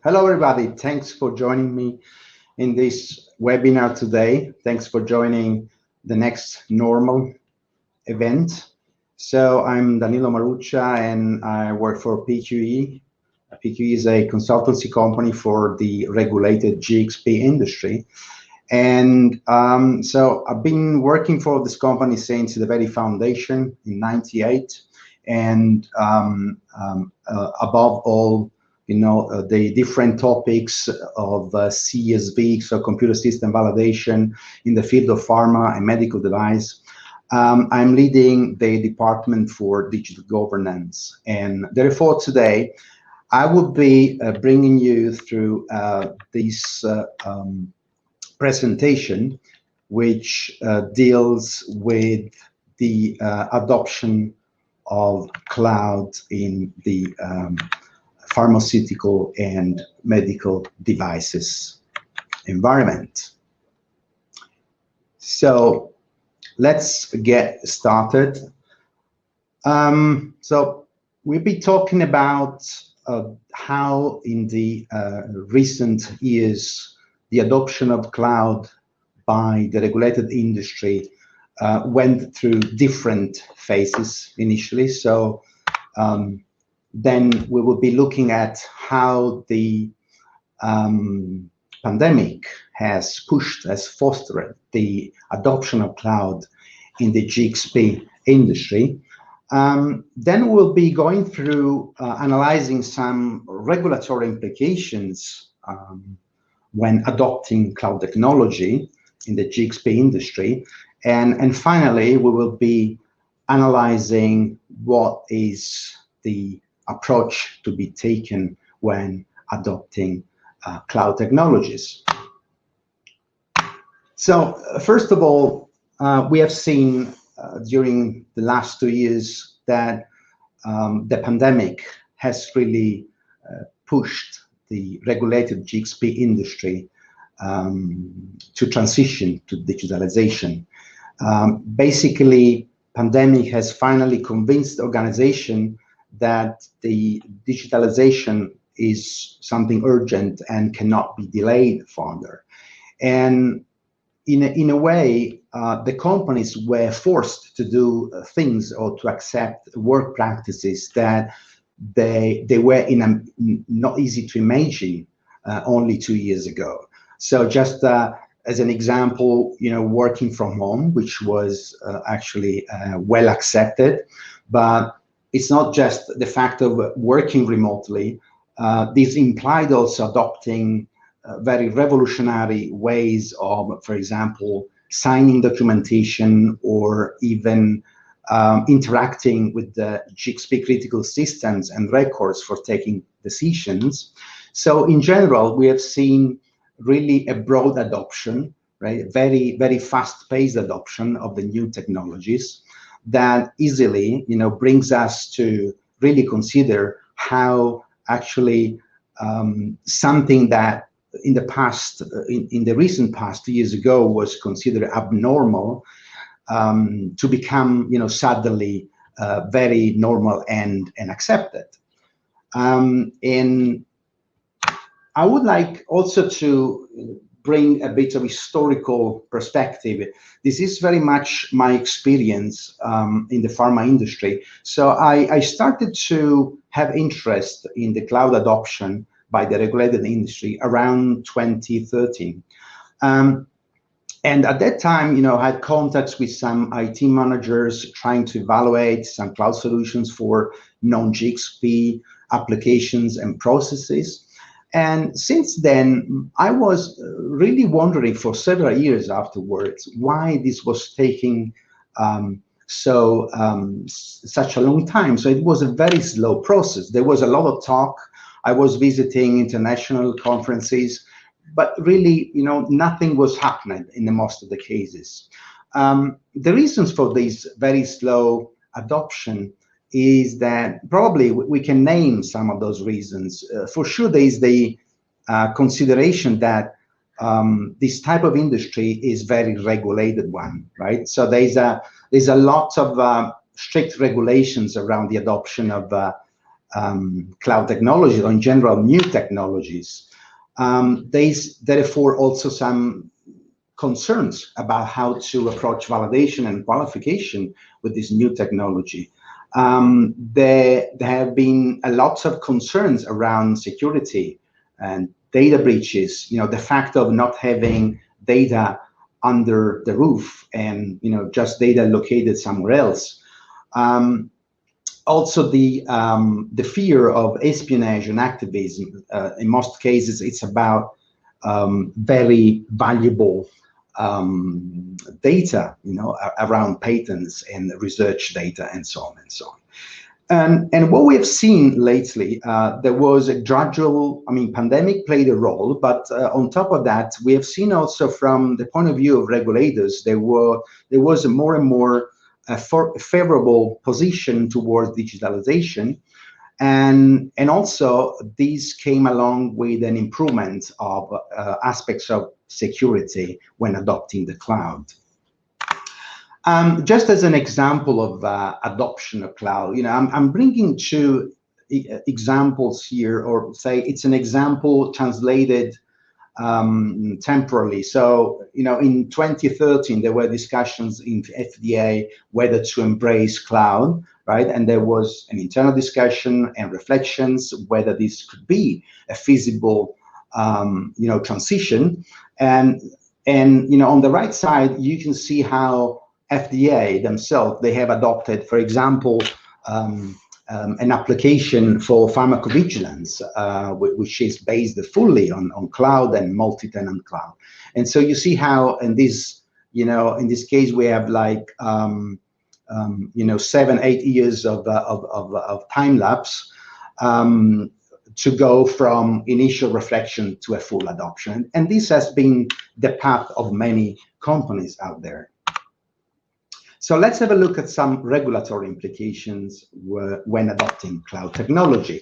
Hello, everybody. Thanks for joining me in this webinar today. Thanks for joining the Next Normal event. So I'm Danilo Maruccia, and I work for PQE. PQE is a consultancy company for the regulated GXP industry. And so I've been working for this company since the very foundation in '98. And above all, the different topics of CSV, so computer system validation in the field of pharma and medical device. I'm leading the department for digital governance. And therefore today, I will be bringing you through this presentation, which deals with the adoption of cloud in the pharmaceutical and medical devices environment. So let's get started. So we'll be talking about how in the recent years the adoption of cloud by the regulated industry went through different phases initially. So then we will be looking at how the pandemic has fostered the adoption of cloud in the GXP industry. Then we'll be going through analyzing some regulatory implications when adopting cloud technology in the GXP industry. And finally, we will be analyzing what is the approach to be taken when adopting cloud technologies. So first of all, we have seen during the last 2 years that the pandemic has really pushed the regulated GXP industry to transition to digitalization. Basically, pandemic has finally convinced the organization that the digitalization is something urgent and cannot be delayed further. And in a way, the companies were forced to do things or to accept work practices that they were not easy to imagine only 2 years ago. So just as an example, working from home, which was actually well accepted, but it's not just the fact of working remotely. This implied also adopting very revolutionary ways of, for example, signing documentation or even interacting with the GXP critical systems and records for taking decisions. So in general, we have seen really a broad adoption, right? Very, very fast-paced adoption of the new technologies that easily, brings us to really consider how actually something that in the past, in the recent past 2 years ago, was considered abnormal to become, suddenly very normal and accepted. And I would like also to bring a bit of historical perspective. This is very much my experience in the pharma industry. So I started to have interest in the cloud adoption by the regulated industry around 2013. And at that time, I had contacts with some IT managers trying to evaluate some cloud solutions for non-GXP applications and processes. And since then, I was really wondering for several years afterwards why this was taking such a long time. So it was a very slow process. There was a lot of talk. I was visiting international conferences, but really, nothing was happening in the most of the cases. The reasons for this very slow adoption is that probably we can name some of those reasons. For sure, there is the consideration that this type of industry is very regulated one, right? So there's a lot of strict regulations around the adoption of cloud technologies, or in general new technologies. There's therefore also some concerns about how to approach validation and qualification with this new technology. There have been a lot of concerns around security and data breaches, the fact of not having data under the roof and just data located somewhere else. Also the fear of espionage and activism. In most cases, it's about very valuable data, around patents and research data and so on and so on. And what we have seen lately, there was a gradual, pandemic played a role, but on top of that, we have seen also from the point of view of regulators, there was a more and more favorable position towards digitalization. And also these came along with an improvement of aspects of security when adopting the cloud. Just as an example of adoption of cloud, I'm bringing two examples here, or say it's an example translated temporally. So, in 2013, there were discussions in FDA whether to embrace cloud, right? And there was an internal discussion and reflections whether this could be a feasible, transition. And on the right side, you can see how FDA themselves, they have adopted, for example, an application for pharmacovigilance, which is based fully on cloud and multi-tenant cloud. And so you see how in this case we have like 7-8 years of time lapse to go from initial reflection to a full adoption. And this has been the path of many companies out there. So let's have a look at some regulatory implications when adopting cloud technology.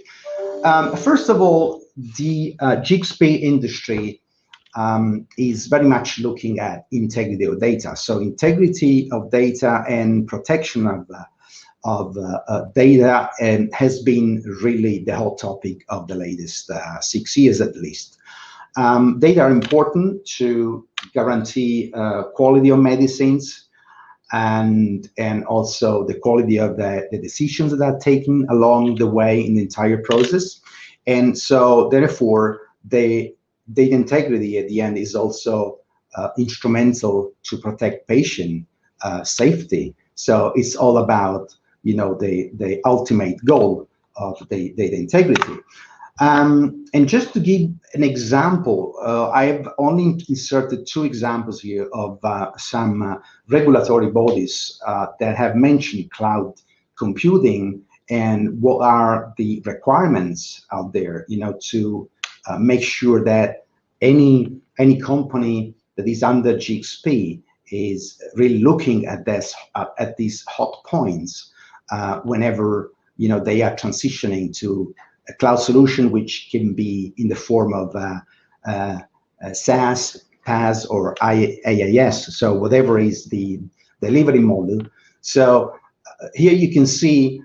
First of all, the GXP industry is very much looking at integrity of data. So integrity of data and protection of data has been really the hot topic of the latest 6 years at least. Data are important to guarantee quality of medicines, and also the quality of the decisions that are taken along the way in the entire process. And so therefore, the data integrity at the end is also instrumental to protect patient safety. So it's all about, the ultimate goal of the data integrity. And just to give an example, I have only inserted 2 examples here of some regulatory bodies that have mentioned cloud computing and what are the requirements out there, to make sure that any company that is under GXP is really looking at these hot points whenever they are transitioning to a cloud solution, which can be in the form of SaaS, PaaS, or IaaS. So whatever is the delivery model. So here you can see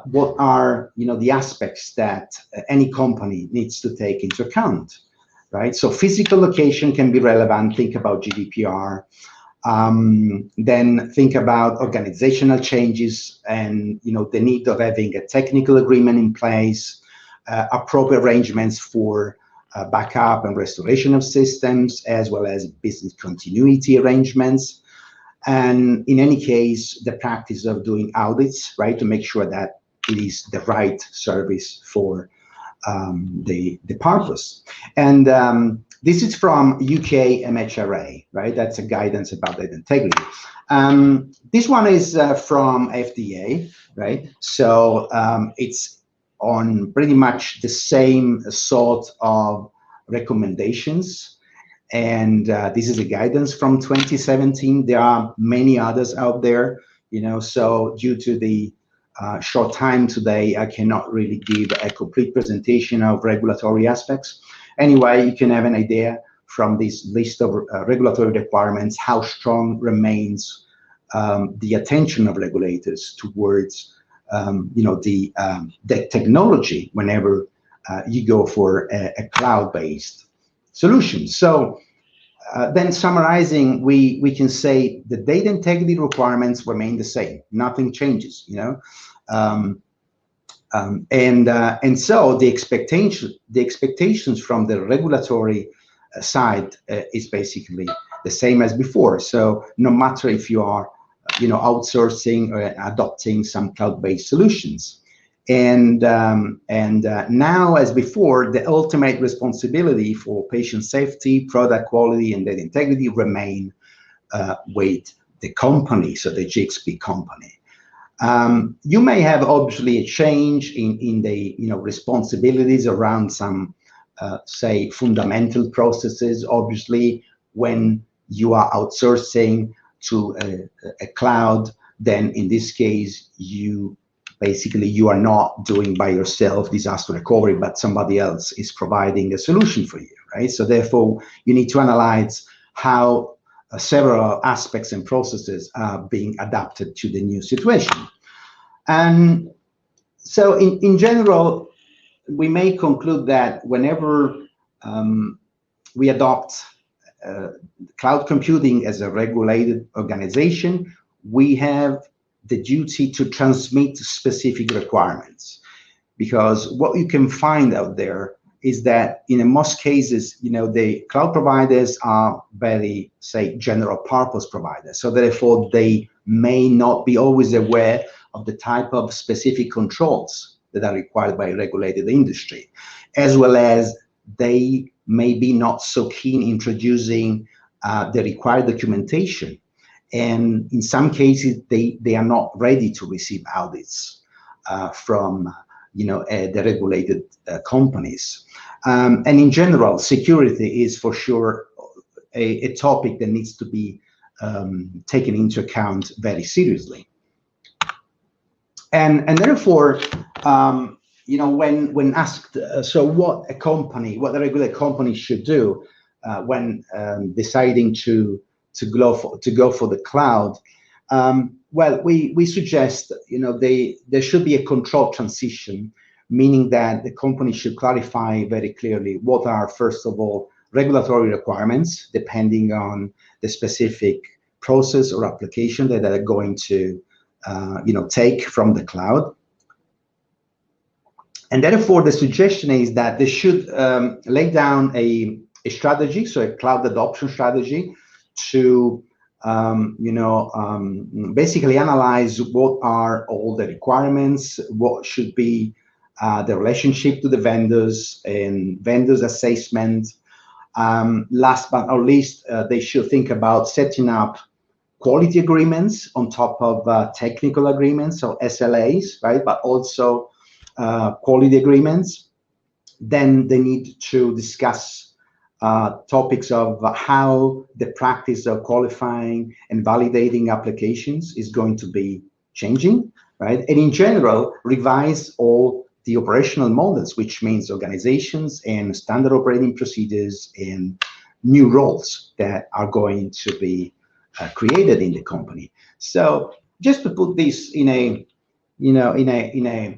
what are the aspects that any company needs to take into account, right? So physical location can be relevant. Think about GDPR. Then think about organizational changes and the need of having a technical agreement in place. Appropriate arrangements for backup and restoration of systems, as well as business continuity arrangements. And in any case, the practice of doing audits, right, to make sure that it is the right service for the purpose. And this is from UK MHRA, right? That's a guidance about data integrity. This one is from FDA, right? So it's on pretty much the same sort of recommendations. And this is a guidance from 2017. There are many others out there, so due to the short time today, I cannot really give a complete presentation of regulatory aspects. Anyway, you can have an idea from this list of regulatory requirements how strong remains the attention of regulators towards the technology whenever you go for a cloud-based solution. So then summarizing, we can say the data integrity requirements remain the same. Nothing changes, and so the expectations from the regulatory side is basically the same as before. So no matter if you are outsourcing or adopting some cloud-based solutions, and now as before, the ultimate responsibility for patient safety, product quality, and data integrity remain with the company, so the GXP company. You may have obviously a change in the responsibilities around some say fundamental processes. Obviously, when you are outsourcing to a cloud, then in this case you are not doing by yourself disaster recovery, but somebody else is providing a solution for you, right? So therefore you need to analyze how several aspects and processes are being adapted to the new situation. And so in general, we may conclude that whenever we adopt cloud computing as a regulated organization, we have the duty to transmit specific requirements, because what you can find out there is that in most cases, the cloud providers are very, say, general purpose providers. So therefore, they may not be always aware of the type of specific controls that are required by a regulated industry, as well as they may be not so keen introducing the required documentation. And in some cases, they are not ready to receive audits from the regulated companies. And in general, security is for sure a topic that needs to be taken into account very seriously. And therefore, when asked, so what a regulated company should do when deciding to go for the cloud, well, we suggest there should be a controlled transition, meaning that the company should clarify very clearly what are, first of all, regulatory requirements depending on the specific process or application that they're going to take from the cloud. And therefore, the suggestion is that they should lay down a strategy, so a cloud adoption strategy, to basically analyze what are all the requirements, what should be the relationship to the vendors and vendors assessment. Last but not least, they should think about setting up quality agreements on top of technical agreements, so SLAs, right? But also quality agreements. Then they need to discuss topics of how the practice of qualifying and validating applications is going to be changing, right? And in general, revise all the operational models, which means organizations and standard operating procedures and new roles that are going to be created in the company. So just to put this in a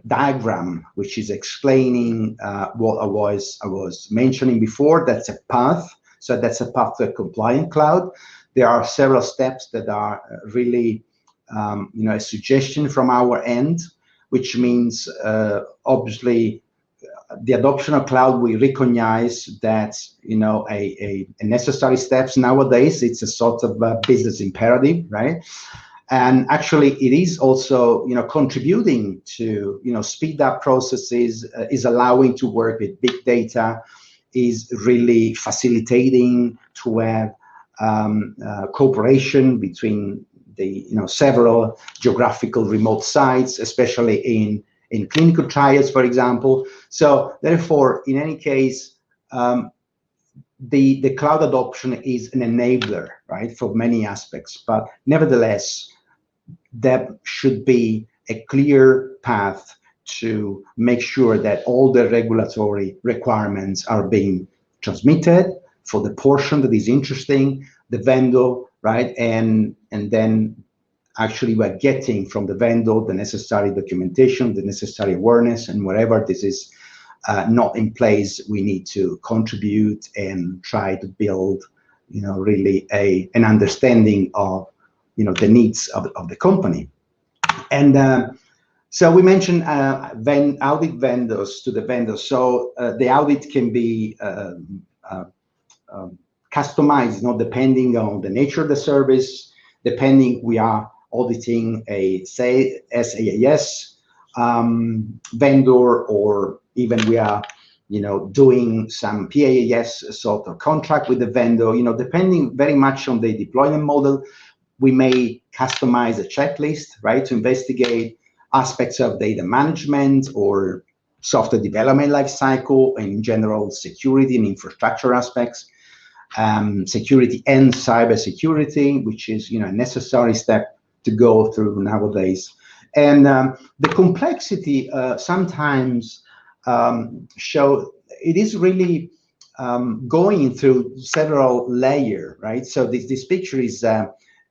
diagram, which is explaining what I was mentioning before, that's a path. So that's a path to a compliant cloud. There are several steps that are really, a suggestion from our end, which means obviously the adoption of cloud. We recognize that a necessary steps nowadays. It's a sort of a business imperative, right? And actually, it is also, contributing to, speed up processes, is allowing to work with big data, is really facilitating to have cooperation between the, several geographical remote sites, especially in clinical trials, for example. So therefore, in any case, the cloud adoption is an enabler, right, for many aspects. But nevertheless, there should be a clear path to make sure that all the regulatory requirements are being transmitted for the portion that is interesting, the vendor, right, and then actually we're getting from the vendor the necessary documentation, the necessary awareness, and wherever this is not in place, we need to contribute and try to build, really an understanding of, the needs of the company. And so we mentioned audit vendors to the vendors. So the audit can be customized, depending on the nature of the service, depending we are auditing a, say, SaaS vendor, or even we are, doing some PaaS sort of contract with the vendor, depending very much on the deployment model. We may customize a checklist, right, to investigate aspects of data management or software development lifecycle, in general, security and infrastructure aspects, security and cybersecurity, which is, a necessary step to go through nowadays. And the complexity sometimes show it is really going through several layers, right? So this picture is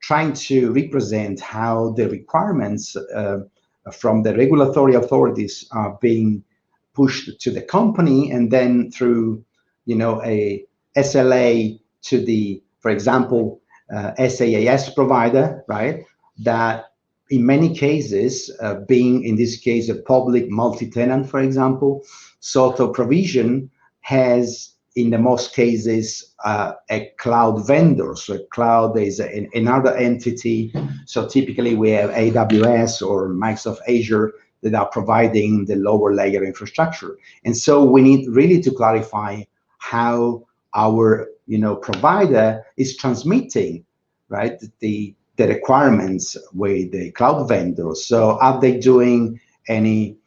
trying to represent how the requirements from the regulatory authorities are being pushed to the company, and then through, a SLA to the, for example, SaaS provider, right? That in many cases, being in this case a public multi-tenant, for example, sort of provision has, in the most cases, a cloud vendor. So a cloud is another entity. So typically we have AWS or Microsoft Azure that are providing the lower layer infrastructure. And so we need really to clarify how our, provider is transmitting, right, the requirements with the cloud vendors. So are they doing any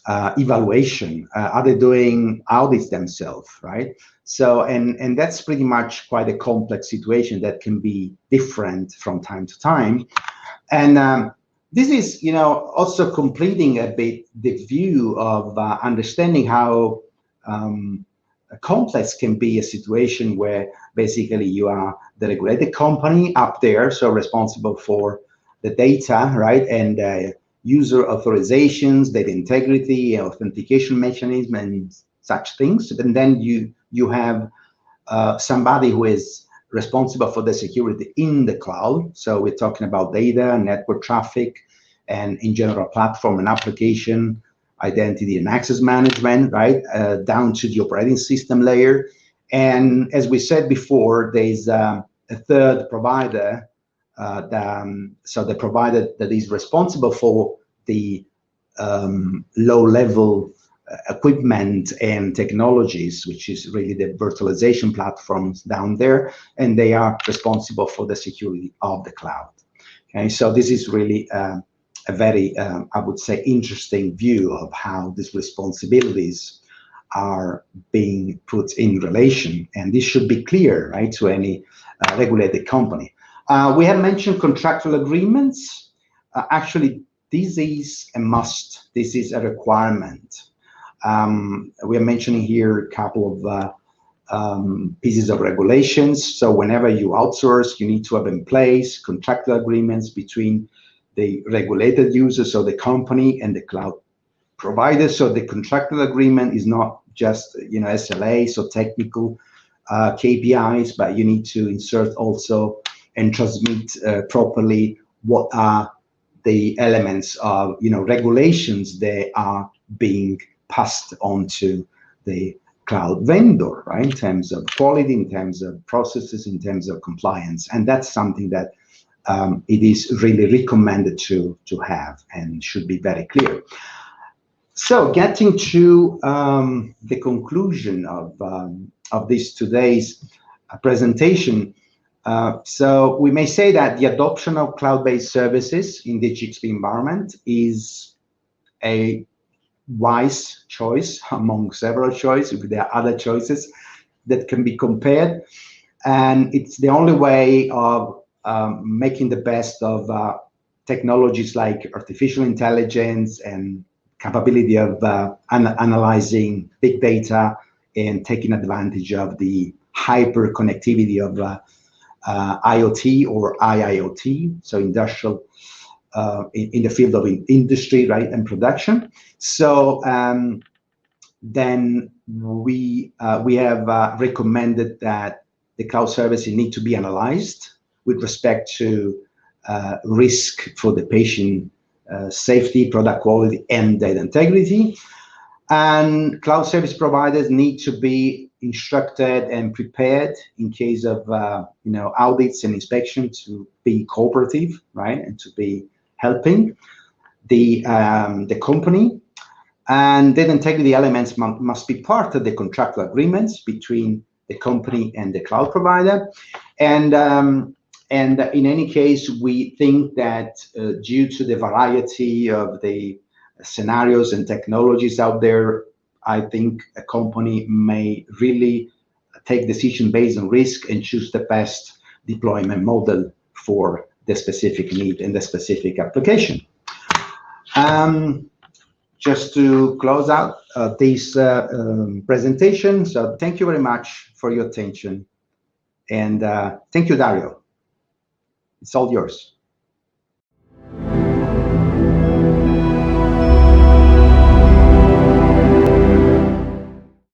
evaluation? Are they doing audits themselves, right? So, and that's pretty much quite a complex situation that can be different from time to time. And this is, also completing a bit the view of understanding how complex can be a situation where basically you are the regulated company up there, so responsible for the data, right, and user authorizations, data integrity, authentication mechanism, and such things. And then you have somebody who is responsible for the security in the cloud. So we're talking about data, network traffic, and in general platform and application identity and access management, right, down to the operating system layer. And as we said before, there's a third provider, so the provider that is responsible for the low-level equipment and technologies, which is really the virtualization platforms down there, and they are responsible for the security of the cloud. Okay, so this is really a very, I would say, interesting view of how these responsibilities are being put in relation, and this should be clear, right, to any regulated company. We have mentioned contractual agreements. Actually, this is a must. This is a requirement. We are mentioning here a couple of pieces of regulations. So whenever you outsource, you need to have in place contractual agreements between the regulated users, so the company, and the cloud provider. So the contractual agreement is not just, SLA, so technical KPIs, but you need to insert also and transmit properly what are the elements of, regulations that are being passed on to the cloud vendor, right, in terms of quality, in terms of processes, in terms of compliance. And that's something that it is really recommended to have and should be very clear. So getting to the conclusion of this today's presentation, so we may say that the adoption of cloud-based services in the GXP environment is a wise choice among several choices. There are other choices that can be compared, and it's the only way of making the best of technologies like artificial intelligence and capability of analyzing big data and taking advantage of the hyper connectivity of IoT or IIoT, so industrial in the field of industry, right, and production. So then we have recommended that the cloud services need to be analyzed with respect to risk for the patient safety, product quality, and data integrity. And cloud service providers need to be instructed and prepared in case of audits and inspection to be cooperative, right, and to be helping the company. And data integrity elements must be part of the contractual agreements between the company and the cloud provider. And in any case, we think that due to the variety of the scenarios and technologies out there, I think a company may really take decision based on risk and choose the best deployment model for the specific need and the specific application. Just to close out this presentation, so thank you very much for your attention, and thank you, Dario. It's all yours.